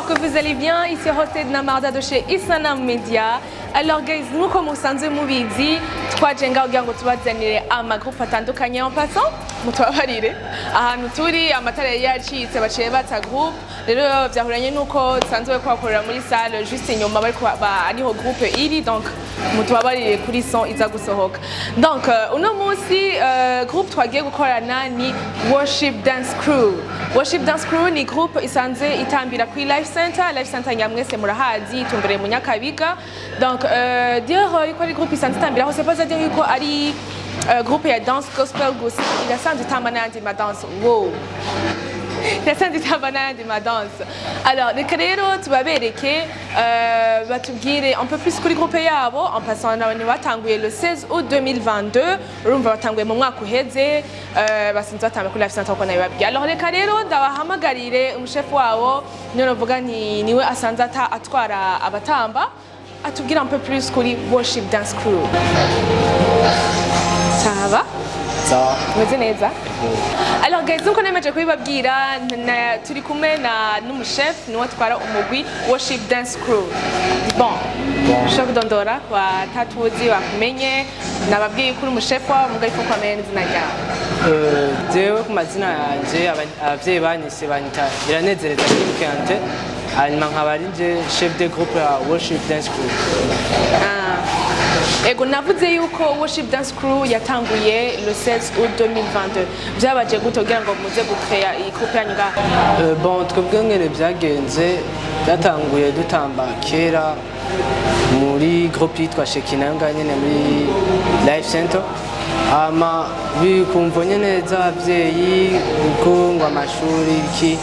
J'espère que vous allez bien. Ici hosted Namarda de chez Intambo. Alors guys, nous comme usanzw mubizi twajenga kugira ngo tubazanire amagroupe atandukanye en passant mutwabarire ahantu turi amatara yacitse baciye bata groupe rero vyahuranye nuko tsanzwe kwakorera muri salle juste inyuma bari ariho groupe iri donc mutwabarire kuri son iza gusohoka. Donc uno munsi groupe twagiye gukorana ni Worship Dance Crew. Worship Dance Crew ni groupe isanzwe itambira kuri Life Center nyamwese murahazi itumbere mu Nyakabiga. Donc dire ko ari groupe isanzwe itambira c'est pas à dire ko ari groupe ya dance gospel gusa irasanzwe itamba n'andi ma danse. Wow. Irasanzwe itamba n'andi ma danse. Alors reka rero tubabereke batubwire un peu plus kuri groupe yabo en passant n'abantu batanguye le 16 août 2022 urumva batanguye mu mwaka uheze basinze batamba kuri Life Center ko nabibabwiye. Alors reka rero ndabahamagarire umuchef wabo niyo navuga niwe asanze atwara abatamba atubwira un peu plus kuri Worship Dance Crew. Ça va? Ça va. Meze neza? Alors guys, nkuko namaje kubibabwira turi kumwe na n'umuchef niwe twara Umurwi Worship Dance Crew. Bon. Chef Dondora kwa tatuzi wakumenye nababwiye kuri umuchef wa mugari fo kwa mene zina ryawe. Jewe ku mazina yanje abavyeyi banyise banyita Iranezereza Kante. Hanyuma nkaba ari nje chef de groupe ya Worship Dance Crew. Ego navuze yuko Worship Dance Crew yatanguye le 16 août 2022. Byabaje gutogira ngo muze gucrea iyi groupe yanyu ga. Bon twebwe ngere byagenze byatanguye dutamba kera muri groupe yitwa Shekinanga nyene muri Life Center. Ama bikumvonye neza abavyeyi uko ngo amashuri iki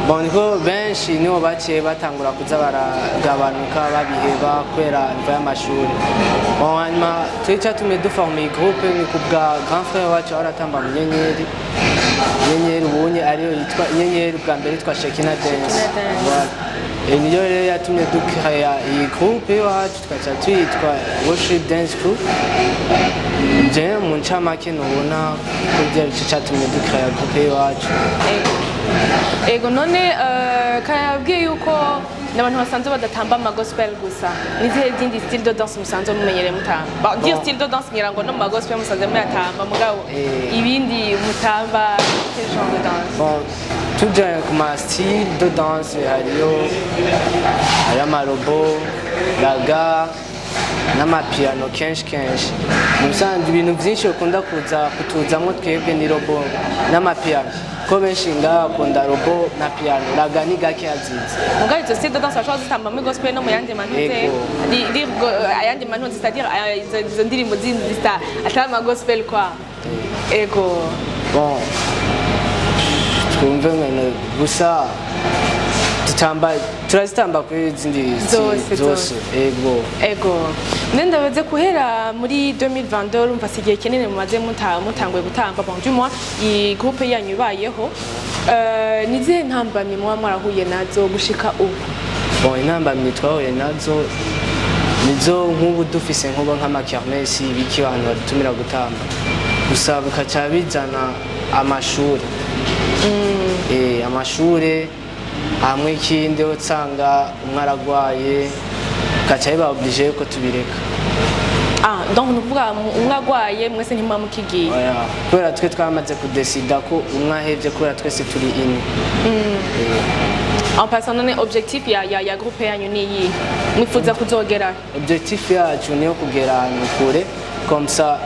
bon ko benshi niho baciye batangura kuza baragabanuka babiheba kwera imva y'amashuri. Bon hanyuma twica tume duformer groupe ni kubwa grand frère wacu aratamba mu nyenyeri ubunye ariyo yitwa nyenyeri bwa mbere yitwa Shekina Dance. Niyo rero yatumye ducrea iyi groupe wacu twaca twitwa Worship Dance Crew. Je mu ncamake nubona ko byari cyatumye ducrea groupe wacu. Ego none kayabwiye yuko n'abantu basanzwe badatamba ama gospel gusa nizihe zindi style de danse musanzwe mumenyere mutamba dire style de danse ngira ngo no ma gospel musanzwe muyatamba mugabo ibindi mutamba quel genre de danse? Bon tout comme style de danse hariyo amarobo raga n'amapiano kenshi musanzwe ibintu byinshi ukunda kutuzamwo twebwe ni robo n'amapiano ko benshi ngakunda robo na piano raga ni gake azizi mugabo izo style de danse bashobora zitamba muri gospel no mu yandi manute ayandi manute c'est-à-dire izo ndirimbo zindi zita atari ama gospel kwa ego bon twumve ngene gusa turazitamba kuri izindi zose ego nenda baze kuhera muri 2022 urumva sigiye kinene mumaze mutanguye gutamba bon du moins iyi groupe yanyu ibayeho nizihe ntambamye muba mwarahuye nazo gushika ubu? Bon intambamye twahuye nazo nizo nk'ubu dufise nk'ubo nk'amakermesi ibiki abantu badutumira gutamba gusa bikaca bizana amashuri amashuri hamwe ikindi usanga umwaragwaye gaca biba obligé ko tubireka. Donc nuvuga umwagwaye mwese ntimwa mukigiye? Kubera twe twamaze kudesida ko umwahevye kubera twese turi ine. En passant none objectif ya groupe yanyu ni iyi mwifuza kuzogera? Objectif yacu niyo kugera ahantu kure comme ça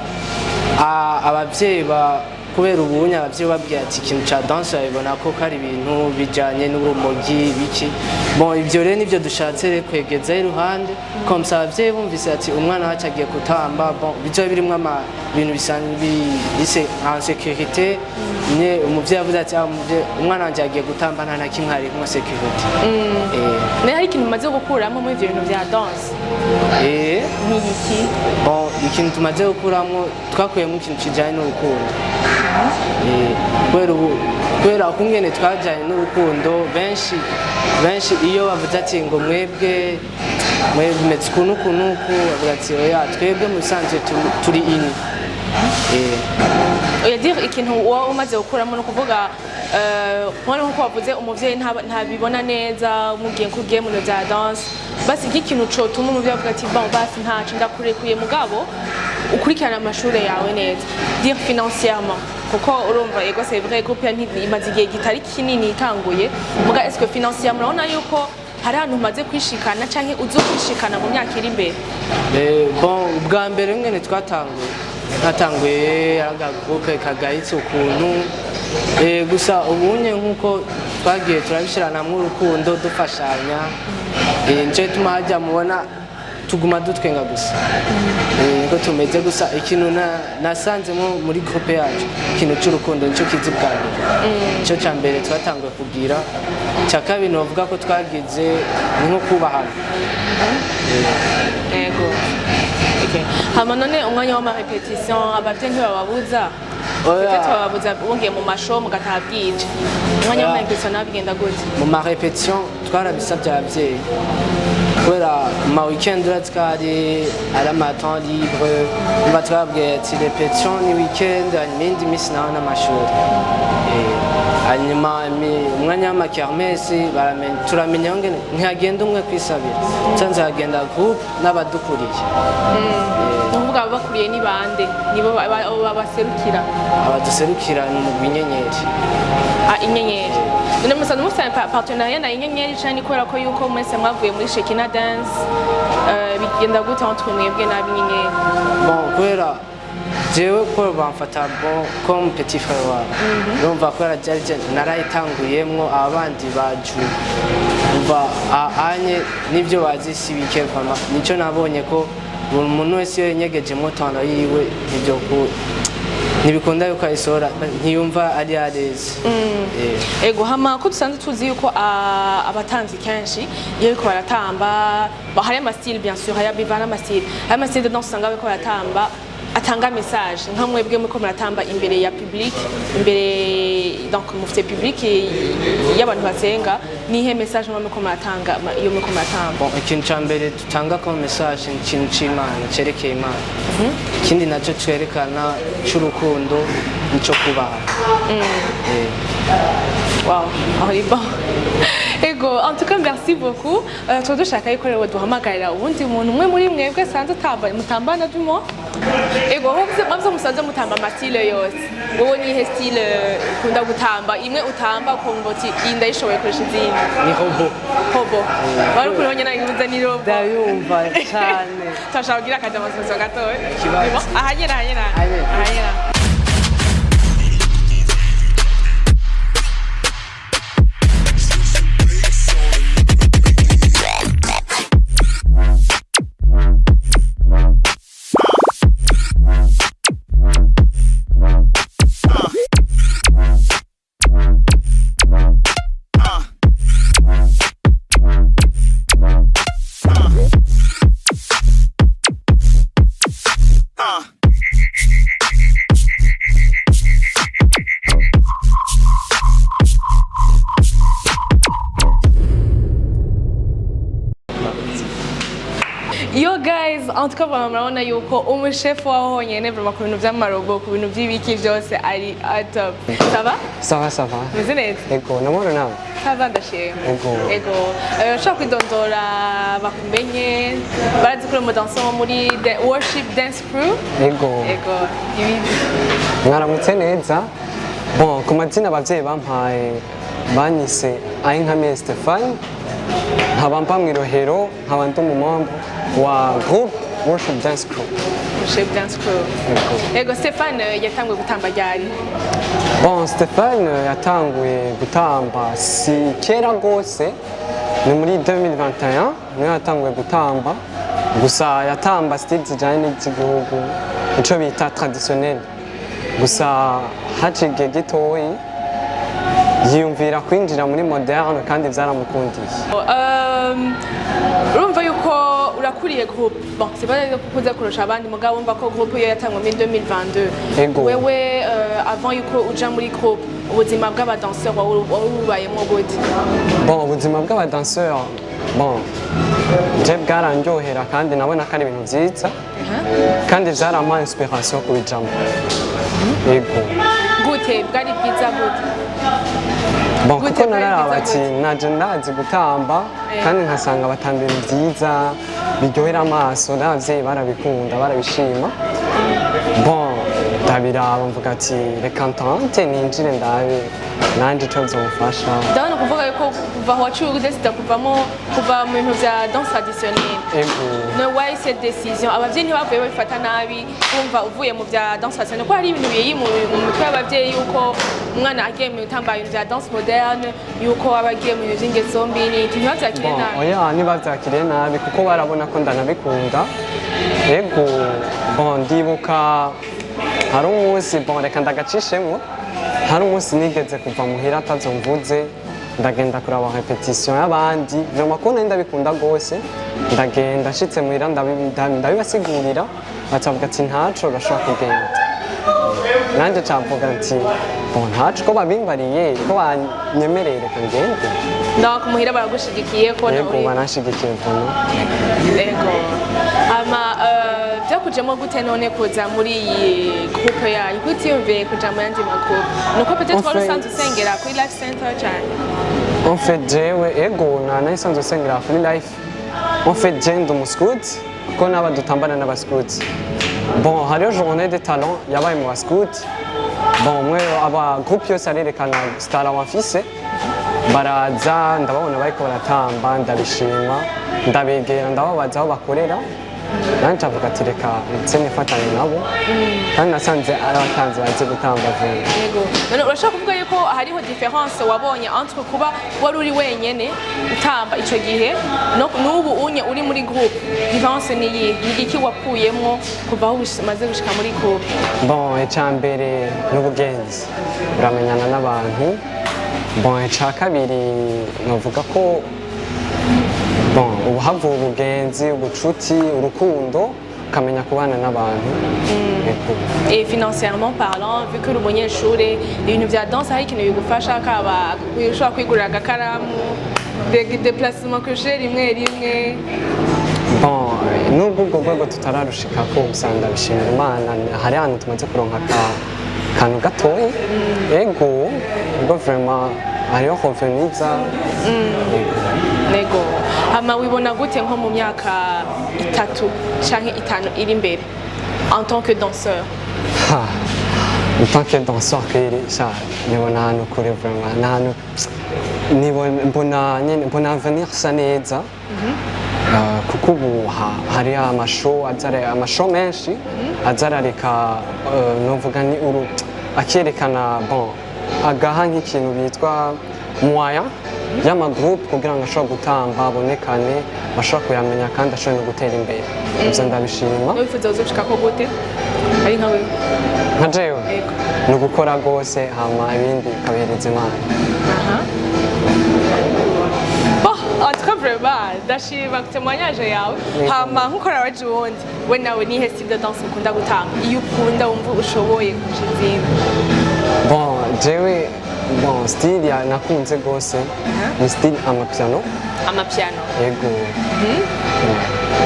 abavyeyi kubera ubunya abavyeyi babwiye ati ikintu ca danse babona ko kari ibintu bijanye n'urumogi biki. Bon ivyo rero nivyo dushatse kwegeza iruhande comme ça abavyeyi bumvise ati umwana wacu agiye gutamba bon bizo birimwe ibintu bisanzwe bise en sécurité ne umuvyeyi avuze ati umwana wanje agiye gutamba nta na kimwe ari mu sécurité. Mais hari ikintu maze gukuramo muri ivyo bintu vya danse? Ni iki? Bon ikintu tumaze gukuramo twakuyemo ikintu kijanye n'urukundo. Kubera kungene twajanye n'urukundo benshi iyo bavuze ati ngo mwebwe metse kunuku bavuga ati oya twebwe musanzwe turi ini oya dire ikintu uba umaze gukuramo no kuvuga mwana nkuko wavuze umuvyeyi ntabibona neza umugiye kugiye mu bya danse basi nk'ikintu cotuma umuvyeyi avuga ati bon basi ntaco ndakurekuye mugabo ukurikirana amashuri yawe neza dire financièrement kuko urumva ego c'est vrai groupe imaze igihe gitari kinini itanguye muga est-ce que financièrement urabona yuko hari ahantu umaze kwishikana canke uzokwishikana mu myaka iri imbere? Bon bwa mbere ngene twatanguye aga groupe kagayitse ukuntu gusa ubunye nkuko twagiye turabishirana mu rukundo dufashanya nje tumajya mubona tuguma dutwenga gusa niko tumeze gusa ikintu nasanzemo muri groupe yacu ikintu cy'urukundo nicyo kizi bwanjye cyo cya mbere twatanguye kugira cya kabiri novuga ko twagize nko kubahana yego hama none umwanya w'ama repetition abavyeyi ntibababuza peut-être bababuza bongeye mu masho mugataha bwije umwanya w'ama repetition nabigenda gute? Mu ma repetition twarabisabye abavyeyi kubera ma weekend urazikari ari amatemps libre mba twabwiye ati repetition ni weekend hanyuma indi minsi naho n'amashuri hanyuma umwanya w'amakermesi turamenya ngene ntihagenda umwe kwisabira nsanze hagenda groupe n'abadukuriye nuvuga abakuriye ni bande nibo babaserukira abaduserukira ni umugwi inyenyeri inyenyeri none musanzwe mufite partenariat na inyenyeri cyane kubera ko yuko mwese mwavuye muri Shekina Dance bigenda gute entre mwebwe n'abinyenyeri? Bon kubera jewe ko bamfata comme petit frère wabo urumva kubera narayitanguyemwo abandi baju umva anye nivyo bazi sibike kama nico nabonye ko buri muntu wese yenyegejemo tano yiwe ivyo ntibikunda yuko ayisora ntiyumva ari areze ego hama ko dusanzwe tuzi yuko abatanzi kenshi iyo ariko baratamba hari amastyle bien sûr hari bivana amastyle hari amastyle de danse usanga bariko baratamba atanga message nka mwebwe muko muratamba imbere ya public imbere donc mufite public y'abantu basenga nihe message mwe muko muratanga iyo muko muratamba? Bon ikintu ca mbere tutanga ko message ikintu c'Imana cerekeye Imana ikindi naco twerekana c'urukundo nico kubaha. Wow, ari bon. Ego, en tout cas merci beaucoup. Dushaka yuko rero duhamagarira ubundi umuntu umwe muri mwebwe sanze mutambana du mois. Ego, muvyo musanze mutamba amastyle yose. Wowe nihe style ukunda gutamba? Imwe utamba ukumva uti iyi ndayishoboye kurusha izindi? Ni hobo. Hobo. Bari kuronye nagibuze ni robo. Ndayumva cyane. Tashaka kugira akaja amasozo gatoya. Kibazo. Ahanyera. Yo guys, en tout cas murabona yuko umuchef waho honyene vraiment ku bintu vy'amarobo ku bintu vy'ibiki vyose ari top. Ça va? Ça va. Meze neza? Ego, namoro nawe? Ça va ndashima. Ego. Ushaka kwidondora bakumenye barazi kuri umudanso muri Worship Dance Crew? Ego. Ibindi. Mwaramutse neza? Bon, ku mazina abavyeyi bampaye banyise Ayinkamiye Stéphane nkaba mba mw'irohero nkaba ndi umumambo wa groupe Worship Dance Crew. Worship Dance Crew. Ego, Stéphane yatanguye gutamba ryari? Bon, Stéphane yatanguye gutamba si kera gose ni muri 2021 niyo yatanguye gutamba gusa yatamba style zijanye n'igihugu ico bita traditionnel gusa haciye igihe gitoyi yiyumvira kwinjira muri moderne kandi vyaramukundiye. Urumva yuko urakuriye groupe bon c'est pas kuza kurusha abandi mugabo wumva ko groupe yo yatangwa muri 2022 wewe avant yuko uja muri groupe ubuzima bw'abadanseur warubayemo gute? Bon ubuzima bw'abadanseur bon je bwarandyohera kandi nabona ko ari ibintu vyiza kandi vyarama inspiration kubijambo yego gute bwari bwiza gute bon Gute kuko bwari naraba bwiza ati gute? naje ndazi gutamba kandi nkasanga batamba ibintu vyiza biryohera amaso n'abavyeyi barabikunda barabishima bon ndabiraba mvuga ati reka ntante ninjire ndabe nanje ico bizomufasha ndabona kuvuga yuko kuva aho waciye udesida kuva mu bintu vya danse traditionnelle ego no why cette décision abavyeyi ntibavuye babifata nabi bumva uvuye mu vya danse traditionnelle ko hari ibintu biri mu mutwe y'abavyeyi yuko umwana agiye mu bitamba ibintu vya danse moderne yuko aba agiye mu bintu vy'ingeso mbi n'iki ntibavyakire bon nabi oya ntibavyakiriye nabi kuko barabona ko ndanabikunda ego bon ndibuka hari umunsi bon reka ndagacishemwo hari umunsi nigeze kuva muhira atavyo mvuze ndagenda kuraba repetition y'abandi vraiment ko nari ndabikunda gose ndagenda nshitse muhira ndabibasigurira bacavuga ati ntaco urashobora kugenda nanje cavuga nti bon ntaco ko babimbariye ko banyemereye reka ngende ndawa kumuhira baragushigikiye ko yego baranshigikiye vraiment ego ama byakujemo gute none kuza muri iyi groupe yayo kutiyumviye kuja mu yandi magroupe nuko peut-être wari usanzwe usengera kuri life center cyane en fait jewe ego nanayisanzwe usengera kuri life en fait je ndi umuscout kuko naba dutambana n'abascout bon hariyo journée de talent yabaye mu bascout bon mwe aba groupe yose arerekana star ifise baraza ndababona bariko baratamba ndabishima ndabegera ndababaza aho bakorera nanje avuga ati reka ndetse nifatanye nabo kandi nasanze ari abatanzi bazi gutamba vuba yego none urashaka kuvuga yuko hariho difference wabonye entre kuba wari uri wenyene utamba ico gihe n'ubu unye uri muri groupe difference ni iyi ni iki wakuyemo kuva aho umaze gushika muri groupe bon icambere n'ubugenzi uramenyana n'abantu bon ica kabiri novuga ko bon ubuhavu ubugenzi ubucuti urukundo ukamenya kubana n'abantu et financièrement parlant vu que uri umunyeshure ibintu vya danse hari ikintu bigufasha kaba ushobora kwigurira agakaramu déplacement ku ishure rimwe rimwe bon nubwo ubwo rwego tutararushikako usanga bishimira imana hari ahantu tumaze kuronka akantu gatoya ego ubwo vraiment hariho hoveniza nego hama wibona gute nko mu myaka 3 canke 5 iri imbere en tant que danseur en tant que danseur nibona ahantu kure vraiment n'ahantu mbona avenir sa neza kuko ubu hari amashow menshi azarareka novuga ni akerekana bon agaha nk'ikintu bitwa moyen y'amagroupe kugira ngo ashobore gutamba abonekane bashobora kuyamenya kandi ashobore no gutera imbere ivyo ndabishima wifuza uzoshikako gute ari nkawe nka jewe ni ugukora rwose hama ibindi ukabihereza imana en tout cas vraiment ndashima ku témoignage yawe hama nkuko rawaje ubundi we nawe nihe style de danse ukunda gutanga iyo ukunda wumva ushoboye kurusha izindi bon jewe bon style nakunze rwose ni style amapiano yego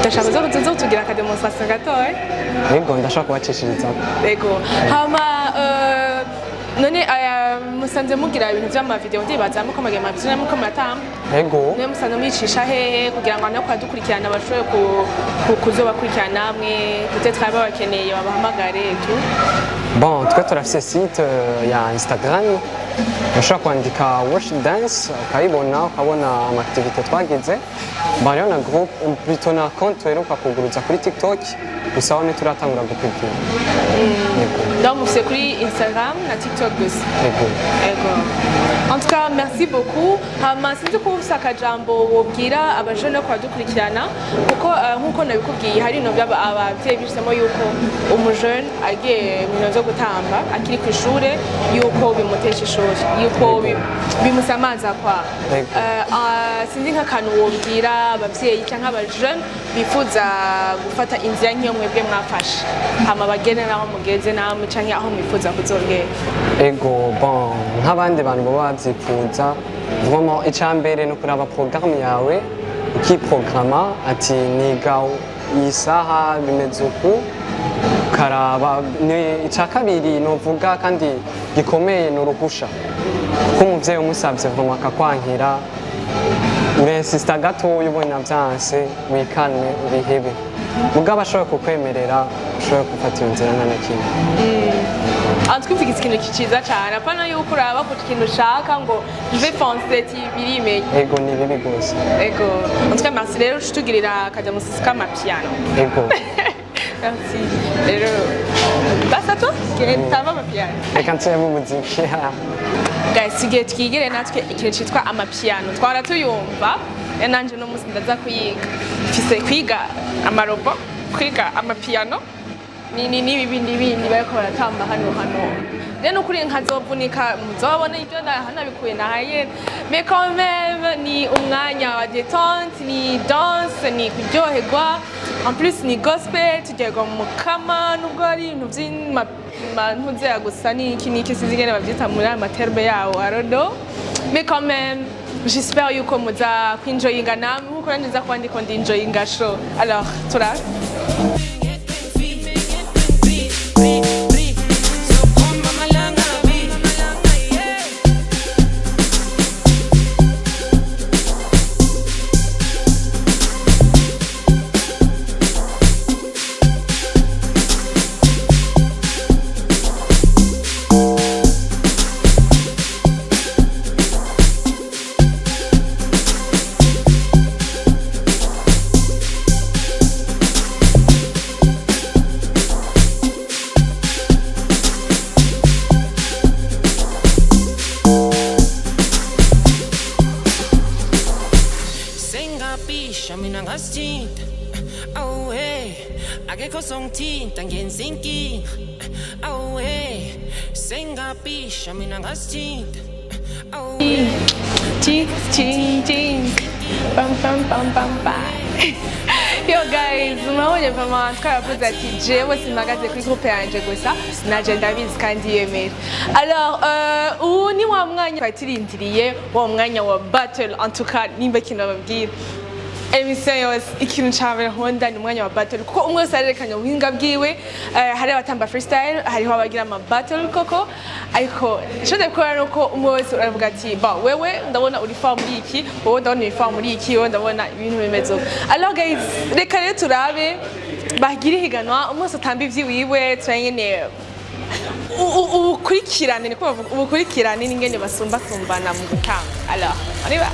ndashaka zo tugira ka demonstration gatoya yego ndashaka kubacishirizaho yego hama none musanze mugira ibintu vy'amavideo ndibaza muko magema byo muko matamba yego ne musanze mwicisha hehe kugira ngo nako dukurikirana bashobore kuzobakurikirana namwe peut-être aba bakeneye babahamagare tu bon twe turafise site ya Instagram ushobora kwandika worship dance ukayibona ukabona amaaktivite twagize bariho na groupe plutôt na compte uheruka kuguruza kuri TikTok gusa aho ntituratangura gupublika donc c'est kuri Instagram na TikTok gusa yego en tout cas merci beaucoup hama sinzi ko ufise akajambo wobwira abajene ko badukurikirana kuko nkuko nabikubwiye hari no abavyeyi bisemo yuko umujene agiye mu bintu vyo gutamba akiri ku ishure yuko bimutesha ishuri yuko bimusamaza kwa sinzi nk'akantu wobwira abavyeyi cyangwa abajene bifuza gufata inzira nk'iyo mwebwe mwafashe hama bagene naho mugeze namwe canke aho mwifuza kuzongera ego bon nk'abandi bantu baba bavyifuza vraiment icambere no kuraba programme yawe ukiprograma ati niga iyi saha bimeze uku ukaraba icya kabiri novuga kandi gikomeye ni uruhusha kuko umubyeyi umusabye vuma akakwankira urensisita gatoya ubona byanse wikanwe ubihebe mugabo ashoboye kukwemerera ushobora gufata iyo nzira nta na kimwe twumvise ikintu cyiza cyane apana yuko uraba ku kintu ushaka ngo je pense birime ego ni bibi rwose ego ntwe merci rero tugirira akajya musisi k'amapiano ego merci rero basa to tamba amapiano reka nsubiremo umuziki guys tugiye twigire natwe ikintu cyitwa amapiano twara tuyumva nanje no musi ndaza kuyiga ifise kwiga amarobo kwiga amapiano ni bindi bariko baratamba hano rero ukuri nkazovunika muzobona ibyo nabikuye nahaye mais quand même ni umwanya wa détente ni danse ni kuryoherwa en plus ni gospel tugerwa mu kama nubwo ari ibintu by'imantuzera gusa n'iki sizigene bavyita muri amaterbe yawo arodo mais quand même j'espère yuko muza kwinjoyinga namwe nkuko nanjye kuba ndiko ndinjoyinga show alors tura Tinta ngenzinki awe senga pisha mina ngastinta awe ching pam yo guys mwaone vraiment twaravuze ati jewe simagaze kuri groupe yanje gusa naje ndabizi kandi yemera alors ubu ni wa mwanya twatirindiriye wa mwanya wa battle en tout cas nimba kino babwira emission yose ikintu cyambere Honda ni umwanya wa battle kuko umwe wese arerekanye ubuhinga bwiwe hari abatamba freestyle hariho abagira ama battle koko ariko ishode gukora nuko umwe wese uravuga ati ba wewe ndabona uri fa muri iki wowe ndabona uri fa muri iki wowe ndabona ibintu bimeze alors guys reka rero turabe bagira higanwa umwe wese atamba ivyiwiwe turanyene ubukurikirane niko bavuga ubukurikirane n'ingene basumbasumbana mu gutanga alors ariba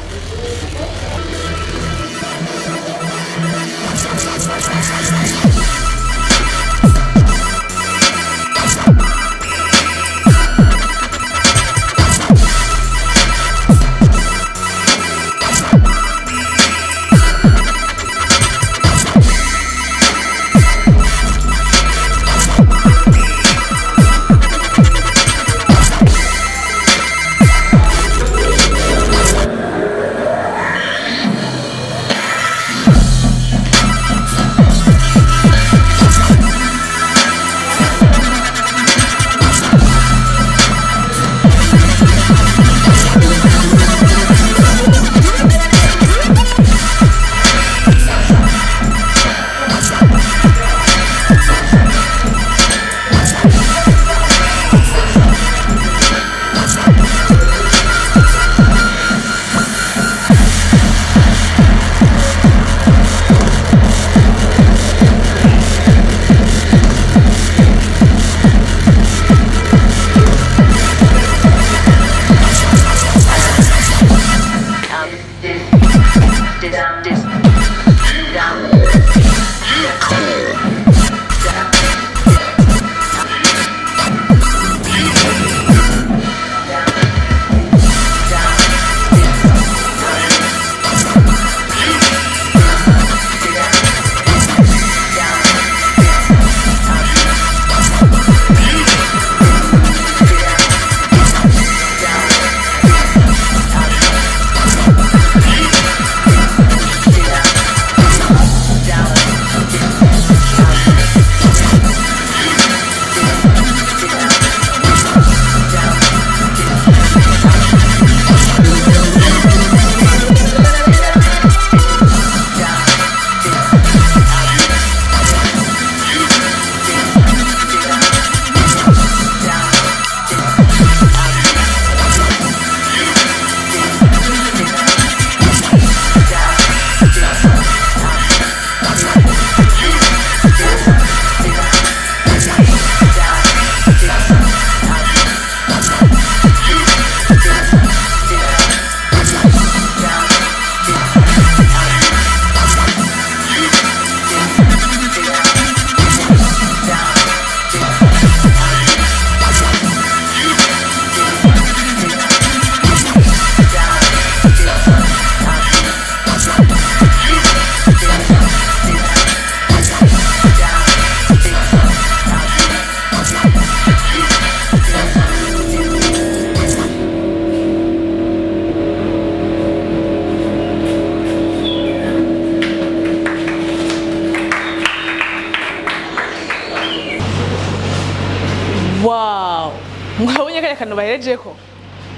mwabonye kare kano baherejeko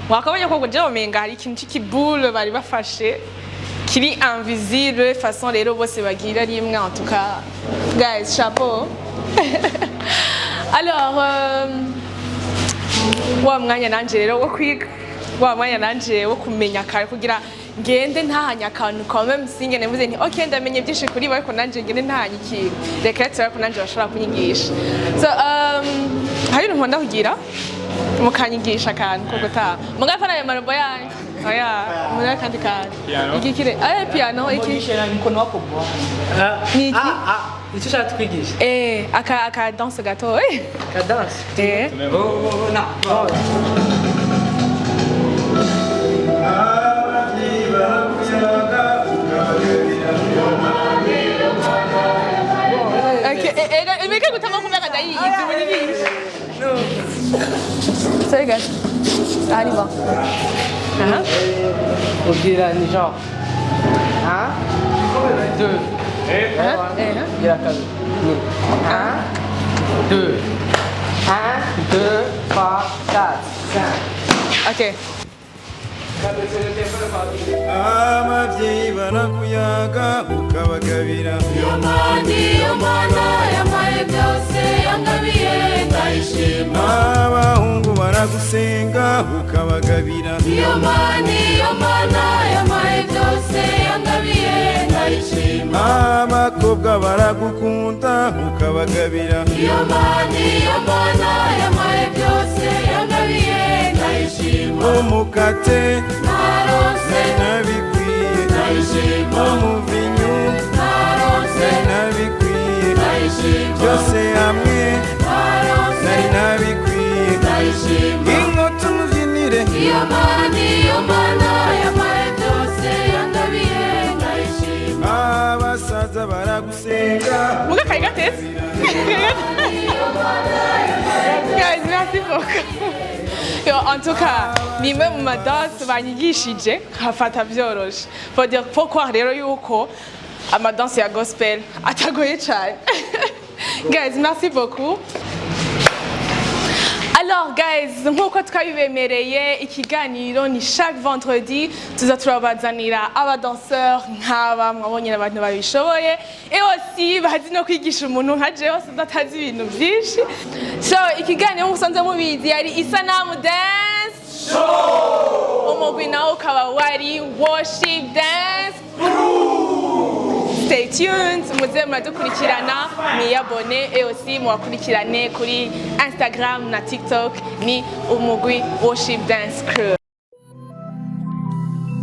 wakabonye ko je omenga hari ikintu cy'ikibule bari bafashe kiri invisible façon rero bose bagira rimwe en tout cas guys chapeau. Alors wa mwanya nanje rero wo kwiga wa mwanya nanje wo kumenya kare kugira ngende ntahanya akantu kome msinge nevuze nti okay ndamenye byinshi kuri bo ariko nanje ngende ntahanya ikintu reka tsara ko nanje bashobora kunyigisha. So hari ibintu nkunda kugira mukanyigisha akantu ko gutaha mugafana ayo marombo yanyu oya muri kandi kandi iki kire piano iki mkono wako bwa niki icyo ushaka twigisha aka danse gato ka danse na Meka gutama kumeka dayi izi c'est gars allez va on dirait ni genre 1 2 il y a 1 2 1 2 3 4 5 OK. Abavyeyi barakuyaga ukabagabira iyo mana yamaye byose yangabiye ndayishima abahungu baragusenga ukabagabira iyo mana yamaye byose yangabiye ndayishima abakobwa baragukunda ukabagabira iyo mana yamaye byose yangabiye ndayishima umukate narose nabikwiye ndayishima umuvinyu narose nabikwiye ndayishima byose hamwe narose nari nabikwiye ndayishima inkota umubyinire iyo mana yamaye byose yangabiye ndayishima abasaza baragusenga Muga kari gatetse guys merci beaucoup. Yo en tout cas ni même ma danse banyigishije hafata byoroshe faut dire pourquoi rero yuko ama danse ya gospel atagoye cyane. Guys merci beaucoup. Alors guys, nkuko twabibemereye ikiganiro ni chaque vendredi tuza turabazanira abadanseurs nk'aba mwabonye abantu babishoboye et aussi bazi no kwigisha umuntu nka jewe sindatazi ibintu byinshi. So ikiganiro musanze mubizi yari Isanamu Dance Show. Umurwi nawo ukaba wari Worship Dance Crew. Stay tuned, muze muradukurikirana, mwiyabone et aussi mubakurikirane kuri Instagram na TikTok ni Umurwi Worship Dance Crew.